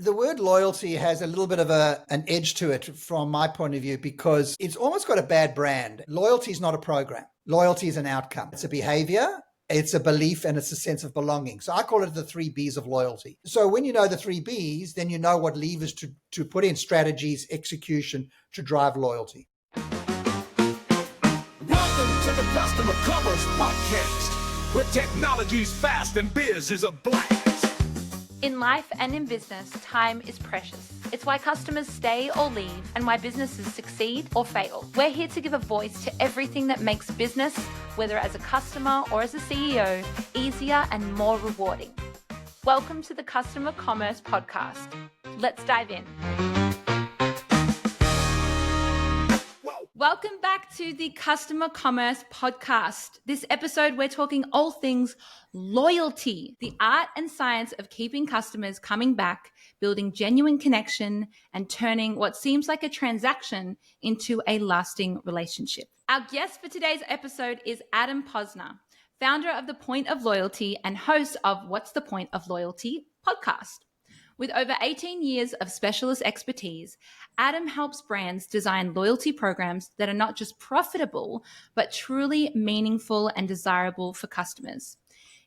The word loyalty has a little bit of an edge to it from my point of view because it's almost got a bad brand. Loyalty is not a program. Loyalty is an outcome. It's a behavior, it's a belief, and it's a sense of belonging. So I call it the 3 Bs of loyalty. So when you know the 3 Bs, then you know what levers to put in, strategies, execution to drive loyalty. Welcome to the Customer Commerce Podcast, where technology's fast and biz is a blast. In life and in business, time is precious. It's why customers stay or leave and why businesses succeed or fail. We're here to give a voice to everything that makes business, whether as a customer or as a CEO, easier and more rewarding. Welcome to the Customer Commerce Podcast. Let's dive in. Welcome back to the Customer Commerce Podcast. This episode, we're talking all things loyalty, the art and science of keeping customers coming back, building genuine connection, and turning what seems like a transaction into a lasting relationship. Our guest for today's episode is Adam Posner, founder of The Point of Loyalty and host of What's the Point of Loyalty podcast. With over 18 years of specialist expertise, Adam helps brands design loyalty programs that are not just profitable, but truly meaningful and desirable for customers.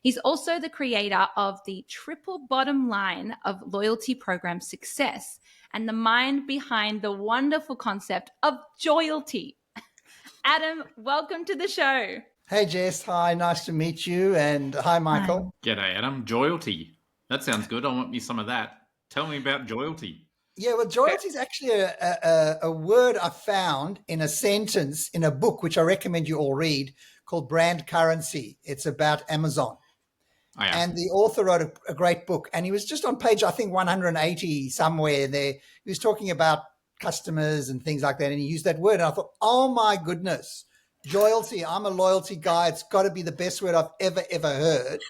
He's also the creator of the triple bottom line of loyalty program success and the mind behind the wonderful concept of Joyalty. Adam, welcome to the show. Hey, Jess. Hi, nice to meet you. And hi, Michael. G'day, Adam. Joyalty. That sounds good. I want me some of that. Tell me about Joyalty. Yeah, well, Joyalty is actually a word I found in a sentence in a book, which I recommend you all read, called Brand Currency. It's about Amazon. Oh, yeah. And the author wrote a great book. And he was just on page, I think, 180 somewhere there. He was talking about customers and things like that. And he used that word. And I thought, oh, my goodness, Joyalty. I'm a loyalty guy. It's got to be the best word I've ever heard.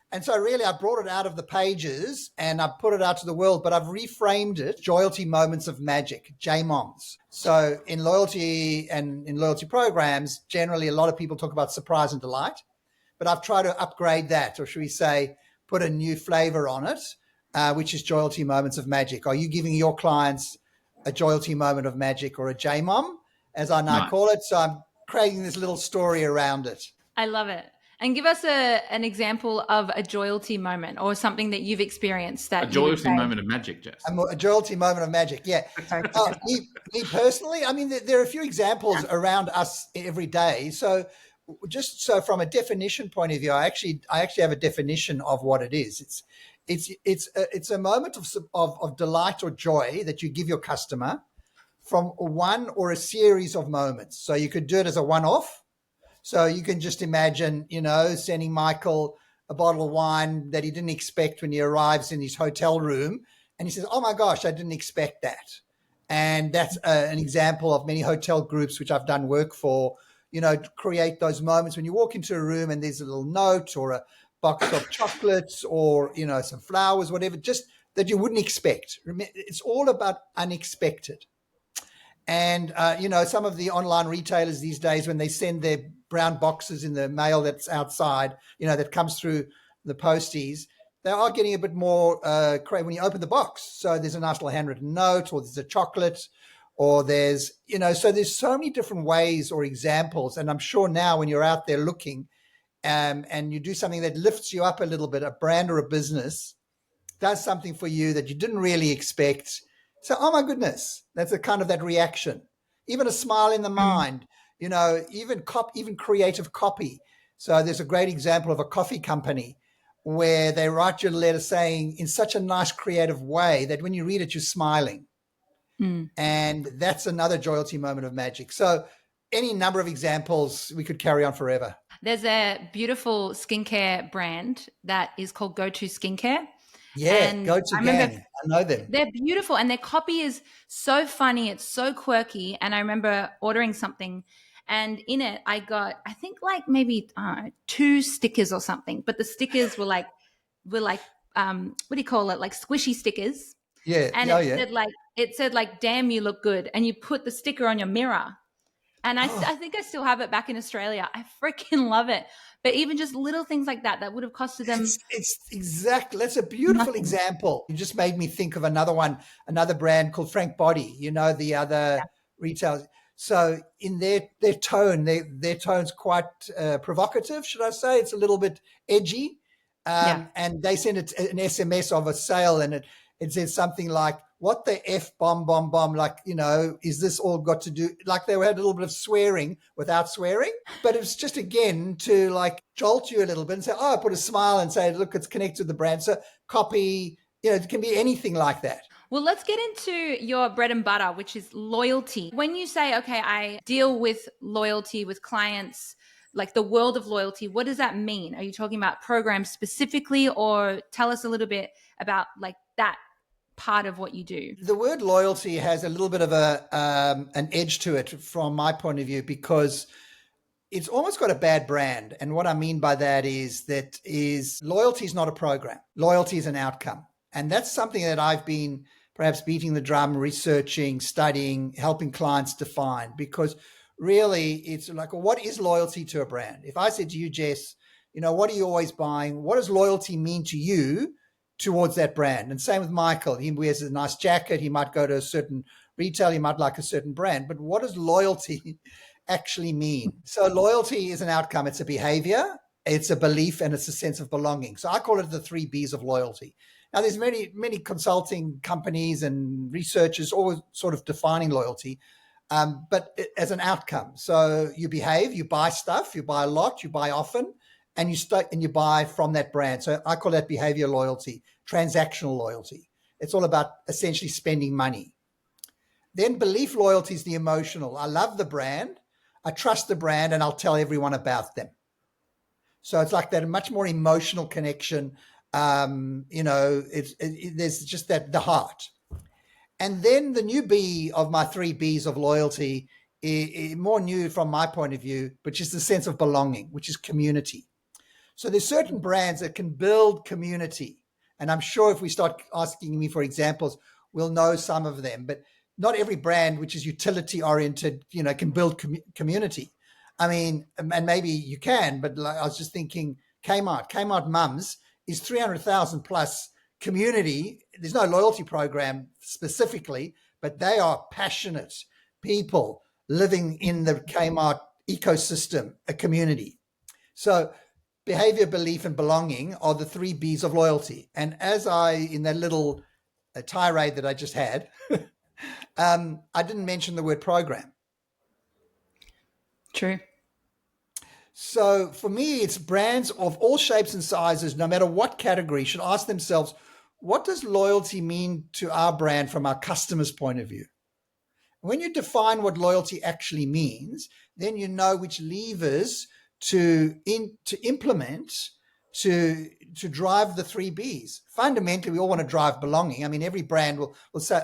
And so really I brought it out of the pages and I put it out to the world, but I've reframed it, Joyalty Moments of Magic, JMOMs. So in loyalty and in loyalty programs, generally a lot of people talk about surprise and delight, but I've tried to upgrade that, or should we say, put a new flavor on it, which is Joyalty Moments of Magic. Are you giving your clients a Joyalty Moment of Magic or a JMOM, as I now call it? So I'm creating this little story around it. I love it. And give us an example of a Joyalty moment or something that you've experienced. That a Joyalty moment of magic, Jess. A Joyalty moment of magic, yeah. Me personally, I mean, there are a few examples around us every day. So just so from a definition point of view, I actually have a definition of what it is. It's a moment of delight or joy that you give your customer from one or a series of moments. So you could do it as a one-off. So you can just imagine, sending Michael a bottle of wine that he didn't expect when he arrives in his hotel room. And he says, oh, my gosh, I didn't expect that. And that's an example of many hotel groups, which I've done work for, create those moments when you walk into a room and there's a little note or a box of chocolates or, some flowers, whatever, just that you wouldn't expect. It's all about unexpected. And, some of the online retailers these days, when they send their brown boxes in the mail that's outside, that comes through the posties, they are getting a bit more when you open the box. So there's a nice little handwritten note, or there's a chocolate, or there's, so there's so many different ways or examples. And I'm sure now when you're out there looking and you do something that lifts you up a little bit, a brand or a business does something for you that you didn't really expect. So, oh my goodness, that's a kind of that reaction. Even a smile in the mind, even creative copy. So there's a great example of a coffee company where they write you a letter saying in such a nice creative way that when you read it, you're smiling. And that's another Joyalty moment of magic. So any number of examples, we could carry on forever. There's a beautiful skincare brand that is called Go-To Skincare. Yeah, Go-To Gang. I know them. They're beautiful and their copy is so funny. It's so quirky. And I remember ordering something and in it I got, I think like maybe 2 stickers or something. But the stickers were like what do you call it? Like squishy stickers. Yeah. And it said like, damn, you look good. And you put the sticker on your mirror. And I think I still have it back in Australia. I freaking love it. But even just little things like that would have costed them. It's exactly. That's a beautiful example. You just made me think of another brand called Frank Body, the other retailers. So in their tone, their tone's quite provocative, should I say? It's a little bit edgy. And they send it an SMS of a sale, and it says something like, what the F bomb, like, is this all got to do? Like they had a little bit of swearing without swearing, but it's just, again, to like jolt you a little bit and say, put a smile and say, look, it's connected to the brand. So copy, it can be anything like that. Well, let's get into your bread and butter, which is loyalty. When you say, okay, I deal with loyalty with clients, like the world of loyalty, what does that mean? Are you talking about programs specifically, or tell us a little bit about like that part of what you do? The word loyalty has a little bit of an edge to it from my point of view, because it's almost got a bad brand. And what I mean by that is loyalty is not a program. Loyalty is an outcome. And that's something that I've been perhaps beating the drum, researching, studying, helping clients define, because really it's like, well, what is loyalty to a brand? If I said to you, Jess, what are you always buying? What does loyalty mean to you towards that brand? And same with Michael. He wears a nice jacket. He might go to a certain retail. He might like a certain brand. But what does loyalty actually mean? So loyalty is an outcome. It's a behavior. It's a belief, and it's a sense of belonging. So I call it the 3 Bs of loyalty. Now, there's many, many consulting companies and researchers all sort of defining loyalty, but as an outcome. So you behave, you buy stuff, you buy a lot, you buy often, and you buy from that brand. So I call that behavior loyalty, transactional loyalty. It's all about essentially spending money. Then belief loyalty is the emotional. I love the brand, I trust the brand, and I'll tell everyone about them. So it's like that, a much more emotional connection. There's just that, the heart. And then the new B of my 3 Bs of loyalty is more new from my point of view, which is the sense of belonging, which is community. So there's certain brands that can build community. And I'm sure if we start asking me for examples, we'll know some of them. But not every brand, which is utility oriented, can build community. I mean, and maybe you can, but like, I was just thinking Kmart Mums is 300,000 plus community. There's no loyalty program specifically, but they are passionate people living in the Kmart ecosystem, a community. So behavior, belief, and belonging are the 3 Bs of loyalty. And as in that little tirade that I just had, I didn't mention the word program. True. So for me, it's brands of all shapes and sizes, no matter what category, should ask themselves, what does loyalty mean to our brand from our customer's point of view? When you define what loyalty actually means, then you know which levers to implement to drive the 3 Bs. Fundamentally, we all want to drive belonging. I mean, every brand will say,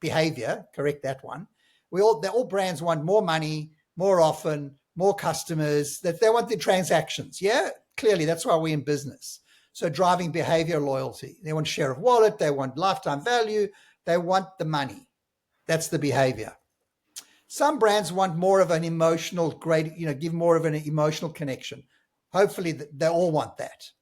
behavior, correct that one. All brands want more money, more often, more customers, that they want the transactions. Yeah, clearly that's why we're in business. So driving behavior loyalty. They want share of wallet, they want lifetime value, they want the money. That's the behavior. Some brands want more of an emotional give more of an emotional connection. Hopefully they all want that,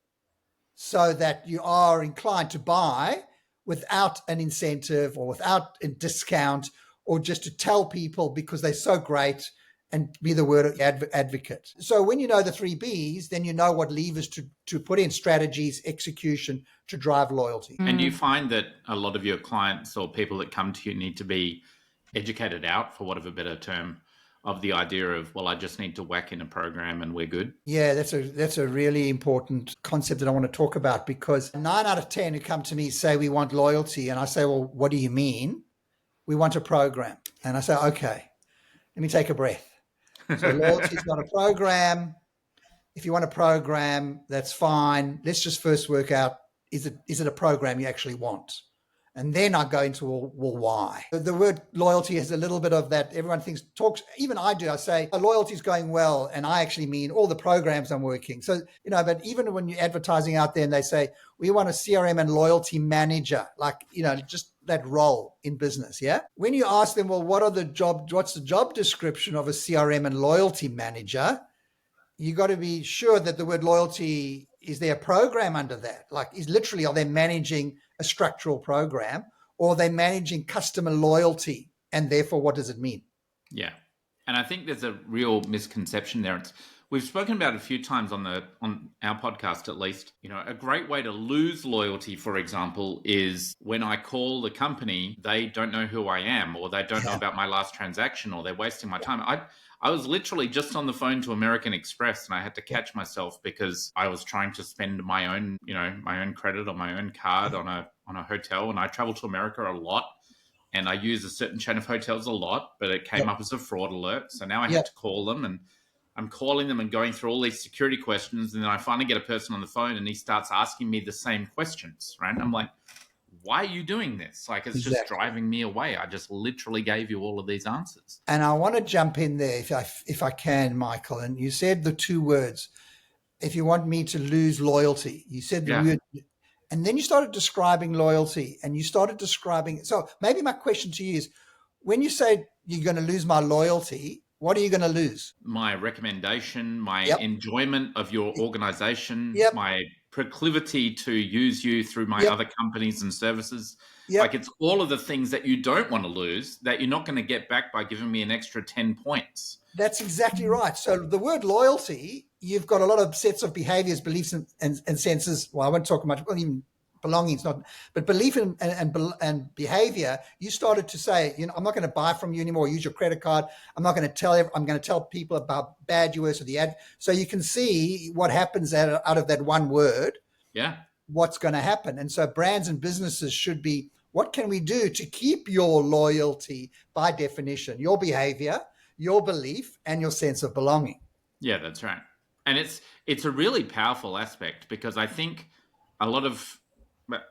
so that you are inclined to buy without an incentive or without a discount, or just to tell people because they're so great and be the word advocate. So when you know the 3 Bs, then you know what levers to put in, strategies, execution to drive loyalty. And you find that a lot of your clients or people that come to you need to be educated out, for want of a better term, of the idea of, well, I just need to whack in a program and we're good? Yeah, that's a really important concept that I want to talk about, because 9 out of 10 who come to me say we want loyalty. And I say, well, what do you mean? We want a program. And I say, okay, let me take a breath. So loyalty is not a program. If you want a program, that's fine. Let's just first work out, is it a program you actually want? And then I go into, well, why? The word loyalty has a little bit of that. Everyone talks, even I do. I say, loyalty is going well. And I actually mean all the programs I'm working. So, but even when you're advertising out there and they say, we want a CRM and loyalty manager, just that role in business. Yeah. When you ask them, well, what's the job description of a CRM and loyalty manager? You got to be sure that the word loyalty, is there a program under that? Like, are they managing a structural program, or are they managing customer loyalty? And therefore, what does it mean? Yeah. And I think there's a real misconception there. We've spoken about it a few times on our podcast, at least. You know, a great way to lose loyalty, for example, is when I call the company, they don't know who I am, or they don't know about my last transaction, or they're wasting my time. I was literally just on the phone to American Express, and I had to catch myself because I was trying to spend my own credit on my own card on a hotel, and I travel to America a lot. And I use a certain chain of hotels a lot, but it came up as a fraud alert. So now I have to call them, and I'm calling them and going through all these security questions. And then I finally get a person on the phone, and he starts asking me the same questions, right? And I'm like, why are you doing this? Like, it's just driving me away. I just literally gave you all of these answers. And I want to jump in there if I can, Michael. And you said the two words, if you want me to lose loyalty, you said the word. And then you started describing loyalty, and you started describing. So maybe my question to you is, when you say you're going to lose my loyalty, what are you going to lose? My recommendation, my enjoyment of your organization, my proclivity to use you through my other companies and services. Like, it's all of the things that you don't want to lose that you're not going to get back by giving me an extra 10 points. That's exactly right. So the word loyalty, you've got a lot of sets of behaviors, beliefs, and senses. Well, I won't talk much, well, even belongings, not, but belief and behavior. You started to say, I'm not going to buy from you anymore. Use your credit card. I'm not going to I'm going to tell people about bad you were. So the ad. So you can see what happens out of that one word. Yeah. What's going to happen. And so brands and businesses should be, what can we do to keep your loyalty? By definition, your behavior, your belief, and your sense of belonging. Yeah, that's right. And it's a really powerful aspect, because I think a lot of,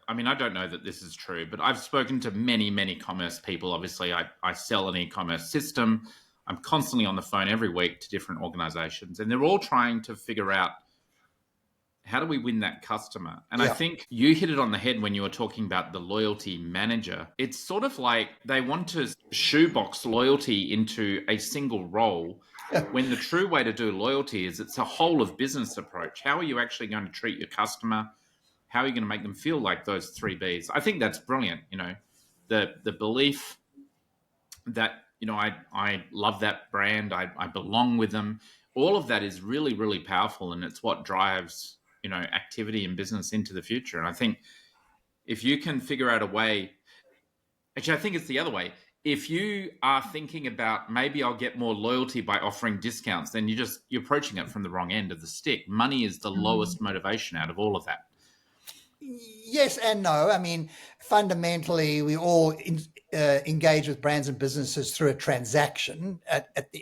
I mean, I don't know that this is true, but I've spoken to many, many commerce people. Obviously, I sell an e-commerce system. I'm constantly on the phone every week to different organizations, and they're all trying to figure out, how do we win that customer? And I think you hit it on the head when you were talking about the loyalty manager. It's sort of like they want to shoebox loyalty into a single role, when the true way to do loyalty is it's a whole of business approach. How are you actually going to treat your customer? How are you going to make them feel like those 3 Bs? I think that's brilliant. The belief that, I love that brand, I belong with them. All of that is really, really powerful, and it's what drives activity in business into the future. And I think if you can figure out a way, actually, I think it's the other way. If you are thinking about, maybe I'll get more loyalty by offering discounts, then you're approaching it from the wrong end of the stick. Money is the lowest motivation out of all of that. Yes and no. I mean, fundamentally, we all engage with brands and businesses through a transaction.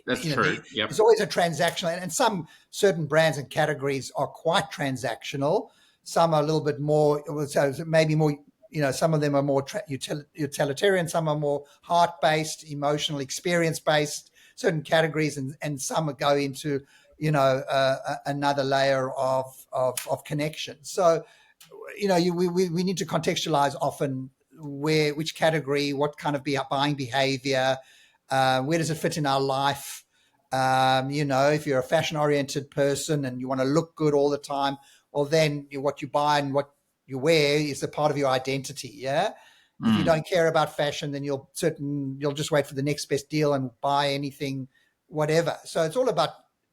That's true. Yep. There's always a transaction, and some certain brands and categories are quite transactional. Some are a little bit more, so maybe more. Some of them are more utilitarian. Some are more heart-based, emotional, experience-based. Certain categories, and some go into another layer of connection. So, we need to contextualize often which category, what kind of buying behavior, where does it fit in our life? If you're a fashion-oriented person and you want to look good all the time, well, then what you buy and what you wear is a part of your identity. Yeah. If you don't care about fashion, then you'll just wait for the next best deal and buy anything, whatever. So it's all about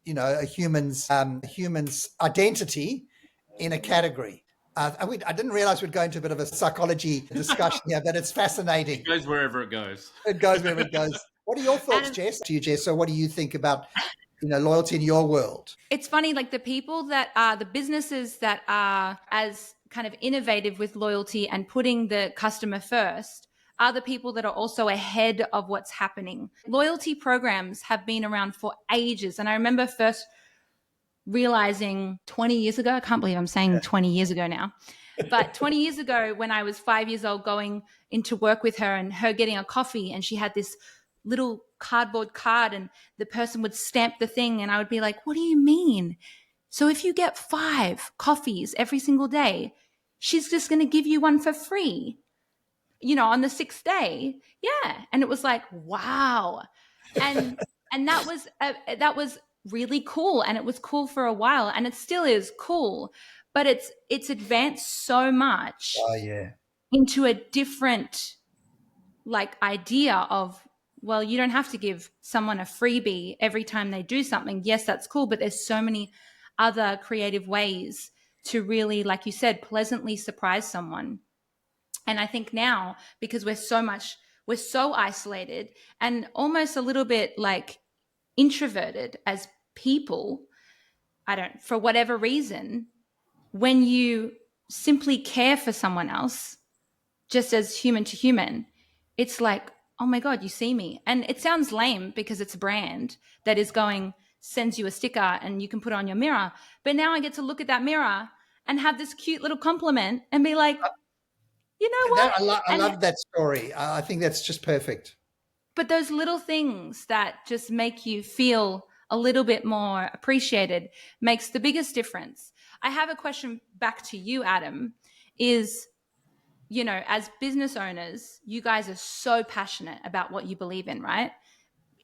a human's identity in a category. I didn't realize we'd go into a bit of a psychology discussion here, but it's fascinating. It goes wherever it goes. It goes wherever it goes. What are your thoughts, Jess? To you, Jess. So what do you think about, loyalty in your world? It's funny, like the people that are, the businesses that are as kind of innovative with loyalty and putting the customer first are the people that are also ahead of what's happening. Loyalty programs have been around for ages. And I remember first realizing 20 years ago, I can't believe I'm saying 20 years ago now, but 20 years ago when I was 5 years old going into work with her and her getting a coffee, and she had this little cardboard card and the person would stamp the thing, and I would be like, what do you mean? So if you get 5 coffees every single day, she's just going to give you one for free. on the 6th day. Yeah. And it was like, wow. And that was really cool. And it was cool for a while, and it still is cool, but it's advanced so much Oh, yeah. into a different idea of, well, you don't have to give someone a freebie every time they do something. Yes, that's cool, but there's so many other creative ways to really, like you said, pleasantly surprise someone. And I think now, because we're so isolated and almost a little bit introverted as people, for whatever reason, when you simply care for someone else, just as human to human, it's like, oh my God, you see me. And it sounds lame because it's a brand that sends you a sticker and you can put it on your mirror. But now I get to look at that mirror and have this cute little compliment and be like, you know what? I love that story. I think that's just perfect. But those little things that just make you feel a little bit more appreciated makes the biggest difference. I have a question back to you, Adam, is, as business owners, you guys are so passionate about what you believe in, right?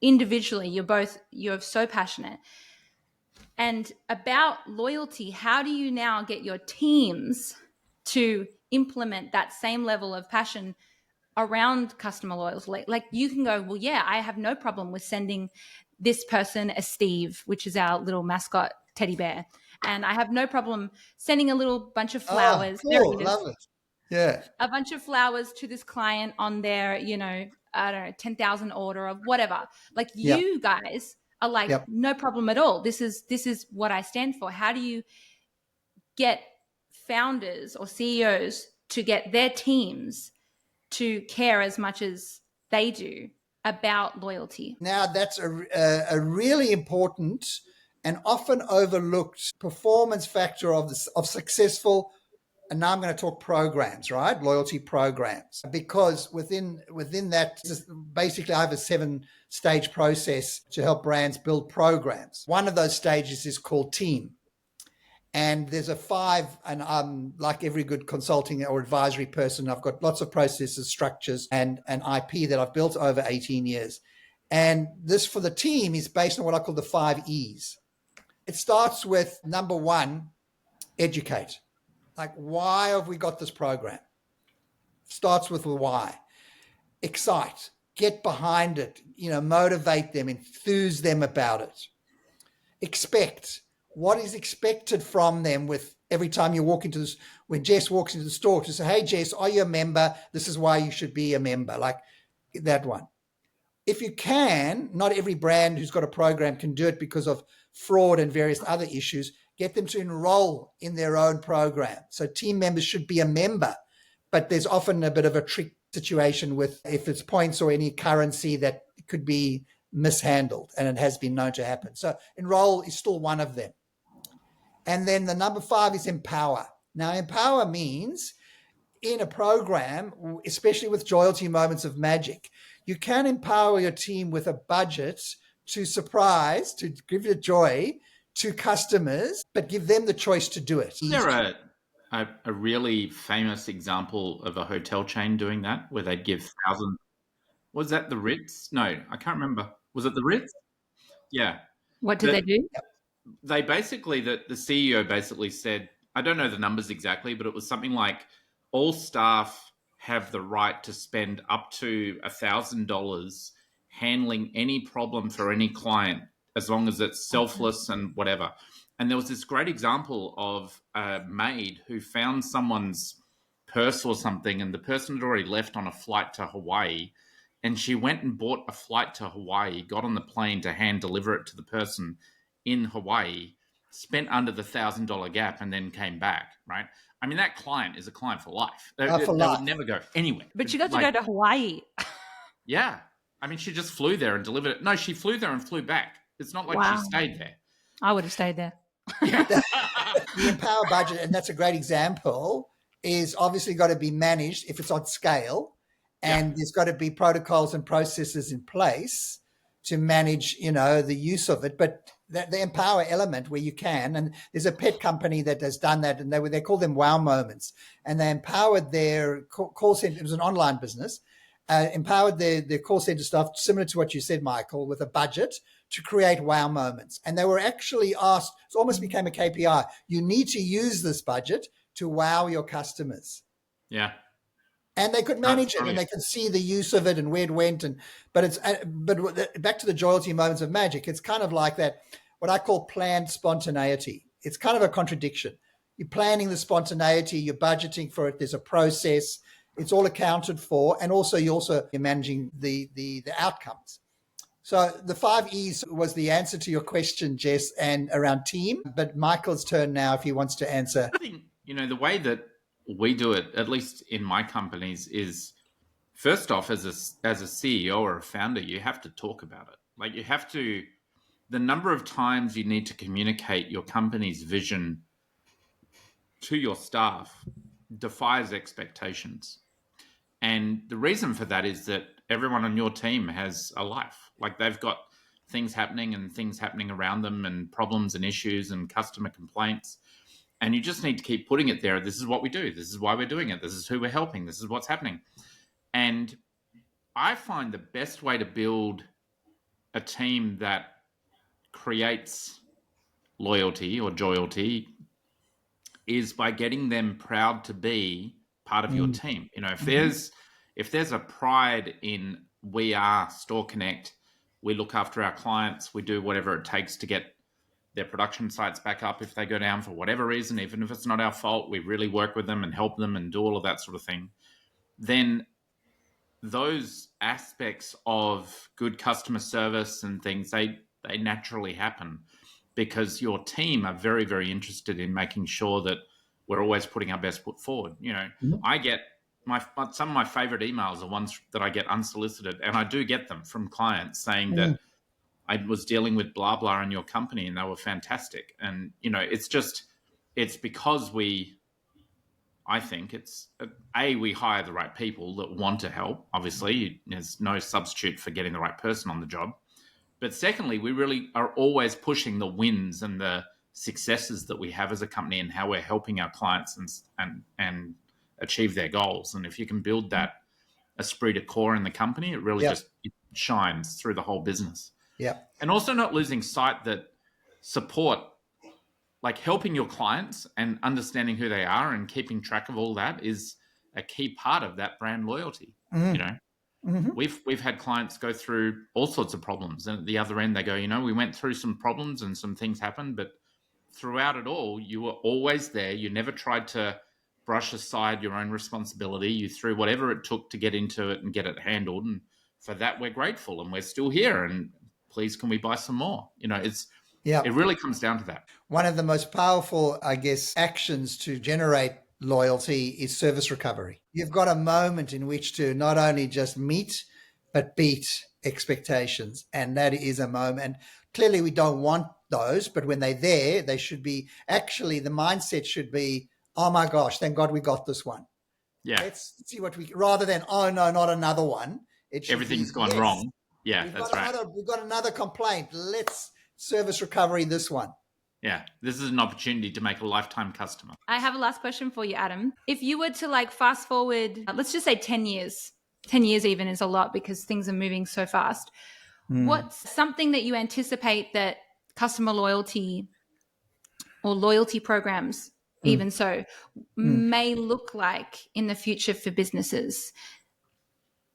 Individually, you're so passionate. And about loyalty, how do you now get your teams to implement that same level of passion around customer loyalty? Like you can go, well, yeah, I have no problem with sending this person a Steve, which is our little mascot teddy bear. And I have no problem sending a little bunch of flowers. Oh, cool. Love it. Yeah. A bunch of flowers to this client on their, I don't know, 10,000 order of whatever. Like you guys are like, no problem at all. This is what I stand for. How do you get founders or CEOs to get their teams to care as much as they do about loyalty? Now, that's a really important and often overlooked performance factor of successful. And now I'm going to talk programs, right? Loyalty programs, because within that, basically I have a 7-stage process to help brands build programs. One of those stages is called team. And there's a 5, and like every good consulting or advisory person, I've got lots of processes, structures, and IP that I've built over 18 years. And this for the team is based on what I call the 5 E's. It starts with number 1, educate. Like, why have we got this program? Starts with the why. Excite, get behind it, motivate them, enthuse them about it. Expect, what is expected from them with every time you walk into this, when Jess walks into the store to say, hey, Jess, are you a member? This is why you should be a member, like that one. If you can, not every brand who's got a program can do it because of fraud and various other issues. Get them to enroll in their own program. So team members should be a member, but there's often a bit of a trick situation with if it's points or any currency that could be mishandled, and it has been known to happen. So enroll is still one of them. And then the number 5 is empower. Now, empower means in a program, especially with Joyalty Moments of Magic, you can empower your team with a budget to surprise, to give you joy to customers, but give them the choice to do it. Is there a really famous example of a hotel chain doing that, where they'd give thousands? Was that the Ritz? No, I can't remember. Was it the Ritz? Yeah. What did they do? They basically, the CEO basically said, I don't know the numbers exactly, but it was something like all staff have the right to spend up to $1,000 handling any problem for any client, as long as it's selfless and whatever. And there was this great example of a maid who found someone's purse or something, and the person had already left on a flight to Hawaii, and she went and bought a flight to Hawaii, got on the plane to hand deliver it to the person in Hawaii, spent under the $1,000 gap, and then came back, right? I mean, that client is a client for life. They would never go anywhere. But you got to go to Hawaii. Yeah. I mean, she just flew there and delivered it. No, she flew there and flew back. It's not like she stayed there. I would have stayed there. The empower budget, and that's a great example, is obviously got to be managed if it's on scale, and there's got to be protocols and processes in place manage, the use of it, but the empower element where you can. And there's a pet company that has done that, and they call them wow moments, and they empowered their call center. It was an online business, empowered their call center staff, similar to what you said, Michael, with a budget to create wow moments. And they were actually asked, it almost became a KPI. You need to use this budget to wow your customers. Yeah. And they could manage it, and they could see the use of it and where it went. But back to the Joyalty Moments of Magic, it's kind of like that, what I call planned spontaneity. It's kind of a contradiction. You're planning the spontaneity, you're budgeting for it, there's a process, it's all accounted for, and also you're managing the outcomes. So the 5 E's was the answer to your question, Jess, and around team. But Michael's turn now if he wants to answer. I think, the way that we do it, at least in my companies, is first off, as a CEO or a founder, you have to talk about it. Like, you have to, the number of times you need to communicate your company's vision to your staff defies expectations. And the reason for that is that everyone on your team has a life. Like, they've got things happening around them, and problems and issues and customer complaints. And you just need to keep putting it there. This is what we do. This is why we're doing it. This is who we're helping. This is what's happening. And I find the best way to build a team that creates loyalty or joyalty is by getting them proud to be part of your team. If there's a pride in, we are Store Connect, we look after our clients, we do whatever it takes to get their production sites back up if they go down for whatever reason, even if it's not our fault, we really work with them and help them and do all of that sort of thing, then those aspects of good customer service and things, they naturally happen because your team are very, very interested in making sure that we're always putting our best foot forward. I get some of my favorite emails are ones that I get unsolicited, and I do get them from clients saying that I was dealing with blah, blah in your company and they were fantastic. And, it's because I think it's, we hire the right people that want to help. Obviously, there's no substitute for getting the right person on the job. But secondly, we really are always pushing the wins and the successes that we have as a company and how we're helping our clients and achieve their goals. And if you can build that esprit de corps in the company, it really it shines through the whole business. Yeah. And also not losing sight that support, like helping your clients and understanding who they are and keeping track of all that, is a key part of that brand loyalty. We've had clients go through all sorts of problems, and at the other end they go, we went through some problems and some things happened, but throughout it all, you were always there. You never tried to brush aside your own responsibility. You threw whatever it took to get into it and get it handled. And for that, we're grateful, and we're still here. And please, can we buy some more? It really comes down to that. One of the most powerful, I guess, actions to generate loyalty is service recovery. You've got a moment in which to not only just meet, but beat expectations. And that is a moment. Clearly, we don't want those, but when they're there, they should be, actually, the mindset should be, oh my gosh, thank God we got this one. Yeah. Let's see rather than, oh no, not another one. Everything's gone wrong. Yeah, that's right. We've got another complaint. Let's service recovery this one. Yeah, this is an opportunity to make a lifetime customer. I have a last question for you, Adam. If you were to fast forward, let's just say 10 years. 10 years even is a lot because things are moving so fast. What's something that you anticipate that customer loyalty or loyalty programs even so may look like in the future for businesses?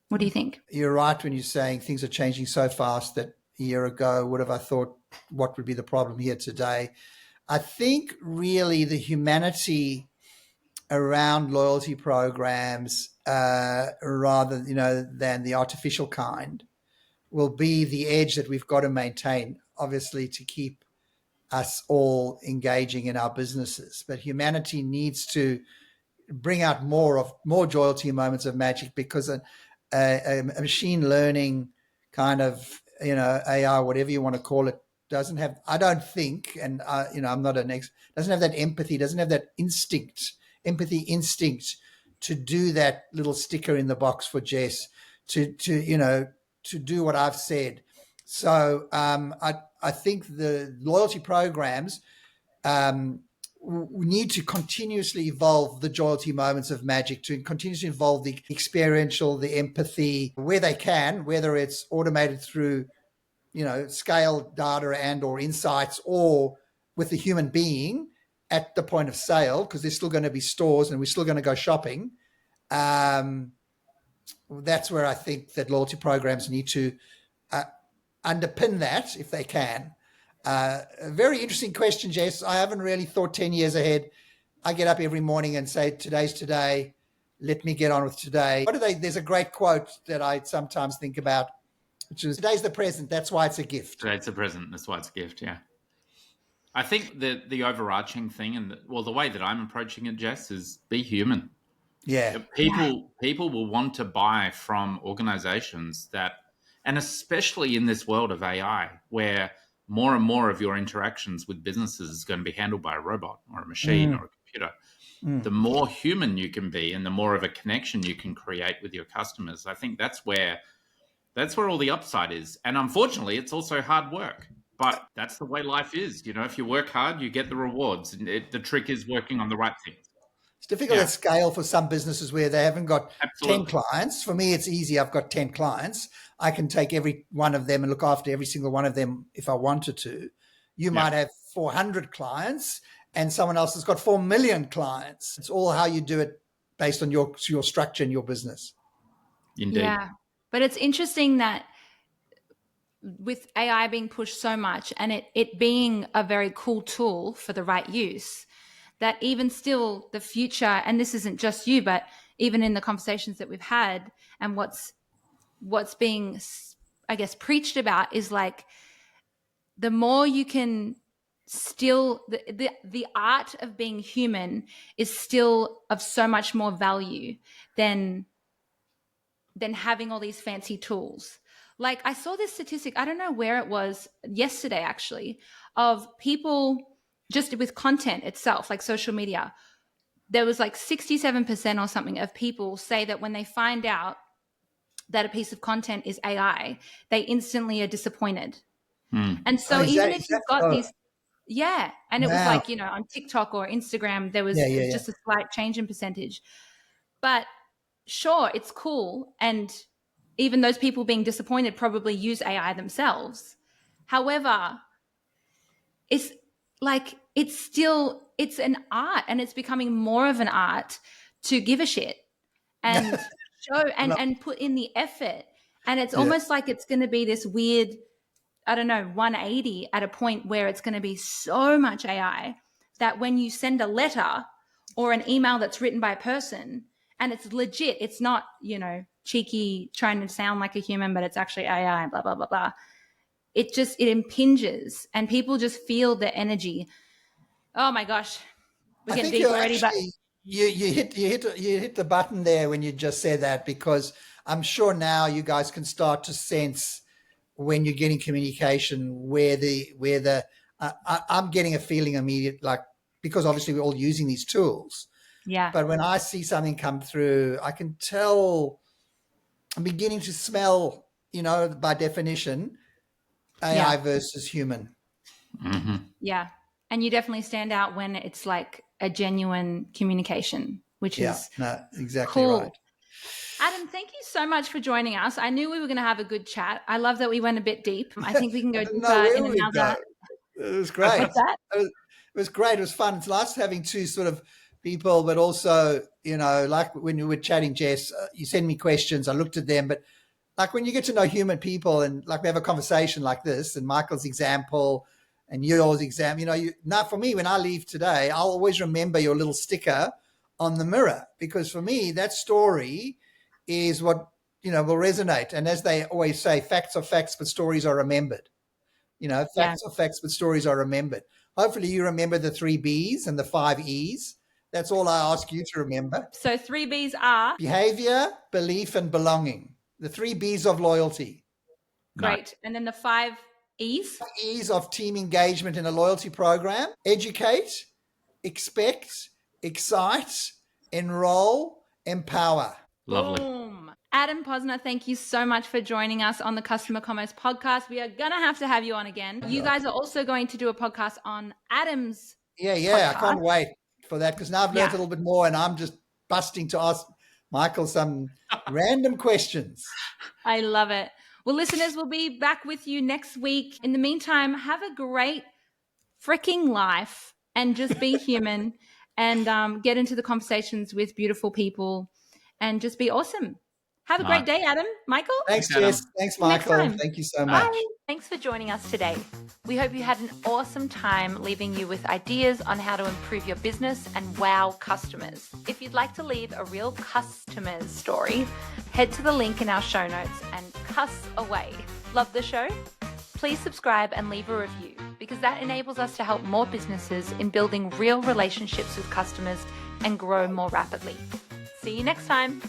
What do you think? You're right when you're saying things are changing so fast that a year ago, would have I thought, what would be the problem here today? I think really the humanity around loyalty programs, rather than the artificial kind, will be the edge that we've got to maintain, obviously, to keep us all engaging in our businesses. But humanity needs to bring out more Joyalty Moments of Magic, because a machine learning kind of, AI, whatever you want to call it, doesn't have, I don't think, and I'm not an expert, doesn't have that empathy, doesn't have that empathy instinct to do that little sticker in the box for Jess, to do what I've said. So I think the loyalty programs we need to continuously evolve the Joyalty Moments of Magic, to continuously involve the experiential, the empathy, where they can, whether it's automated through, scale data and or insights, or with the human being at the point of sale, because there's still going to be stores and we're still going to go shopping. That's where I think that loyalty programs need to underpin that if they can. A very interesting question, Jess. I haven't really thought 10 years ahead. I get up every morning and say, today's today. Let me get on with today. There's a great quote that I sometimes think about, which is, today's the present. That's why it's a gift. Today's the present. That's why it's a gift. Yeah. I think the overarching thing, and the way that I'm approaching it, Jess, is be human. Yeah. People will want to buy from organizations that, and especially in this world of AI, where more and more of your interactions with businesses is going to be handled by a robot or a machine or a computer. The more human you can be and the more of a connection you can create with your customers, I think that's where all the upside is. And unfortunately, it's also hard work. But that's the way life is. If you work hard, you get the rewards. And the trick is working on the right things. It's difficult to scale for some businesses where they haven't got Absolutely. 10 clients. For me, it's easy. I've got 10 clients. I can take every one of them and look after every single one of them if I wanted to. You might have 400 clients and someone else has got 4 million clients. It's all how you do it based on your structure and your business. Indeed. Yeah. But it's interesting that with AI being pushed so much and it being a very cool tool for the right use, that even still the future, and this isn't just you, but even in the conversations that we've had and what's being, I guess, preached about is like, the more you can still, the art of being human is still of so much more value than having all these fancy tools. Like I saw this statistic, I don't know where it was, yesterday actually, of people just with content itself, like social media. There was like 67% or something of people say that when they find out that a piece of content is AI, they instantly are disappointed. And so even if you've got these, and it was like, on TikTok or Instagram, there was just a slight change in percentage. But sure, it's cool. And even those people being disappointed probably use AI themselves. However, it's like, it's an art, and it's becoming more of an art to give a shit and show and put in the effort. And it's almost like it's going to be this weird, I don't know, 180 at a point where it's going to be so much AI that when you send a letter or an email that's written by a person and it's legit, it's not, cheeky trying to sound like a human, but it's actually AI, blah, blah, blah, blah. It impinges and people just feel the energy. Oh my gosh. We're getting deep already, but you hit the button there when you just said that, because I'm sure now you guys can start to sense when you're getting communication where I'm getting a feeling immediate, like, because obviously we're all using these tools. Yeah. But when I see something come through, I can tell, I'm beginning to smell, by definition, AI versus human. Mm-hmm. Yeah. And you definitely stand out when it's like a genuine communication, which is exactly cool. Right. Adam, thank you so much for joining us. I knew we were going to have a good chat. I love that we went a bit deep. I think we can go deeper in another. It was great. What's that? It was great. It was fun. It's nice having two sort of people, but also, like when you were chatting, Jess, you send me questions. I looked at them, but like when you get to know human people and like we have a conversation like this and Michael's example and yours example, now for me, when I leave today, I'll always remember your little sticker on the mirror, because for me, that story is what, will resonate. And as they always say, facts are facts, but stories are remembered. Facts are facts, but stories are remembered. Hopefully you remember the 3 B's and the 5 E's. That's all I ask you to remember. So 3 B's are? Behavior, belief, and belonging. The 3 B's of loyalty. Great. Nice. And then the 5 E's? E's of team engagement in a loyalty program. Educate, expect, excite, enroll, empower. Lovely. Boom. Adam Posner, thank you so much for joining us on the Customer Commerce Podcast. We are going to have you on again. You guys are also going to do a podcast on Adam's Yeah. podcast. I can't wait for that because now I've learned a little bit more and I'm just busting to ask Michael some random questions. I love it. Well, listeners, we'll be back with you next week. In the meantime, have a great freaking life and just be human and get into the conversations with beautiful people and just be awesome. Have a great day, Adam. Michael? Thanks, Jess. Thanks, Michael. Thank you so much. Bye. Thanks for joining us today. We hope you had an awesome time leaving you with ideas on how to improve your business and wow customers. If you'd like to leave a real customer's story, head to the link in our show notes and cuss away. Love the show? Please subscribe and leave a review because that enables us to help more businesses in building real relationships with customers and grow more rapidly. See you next time.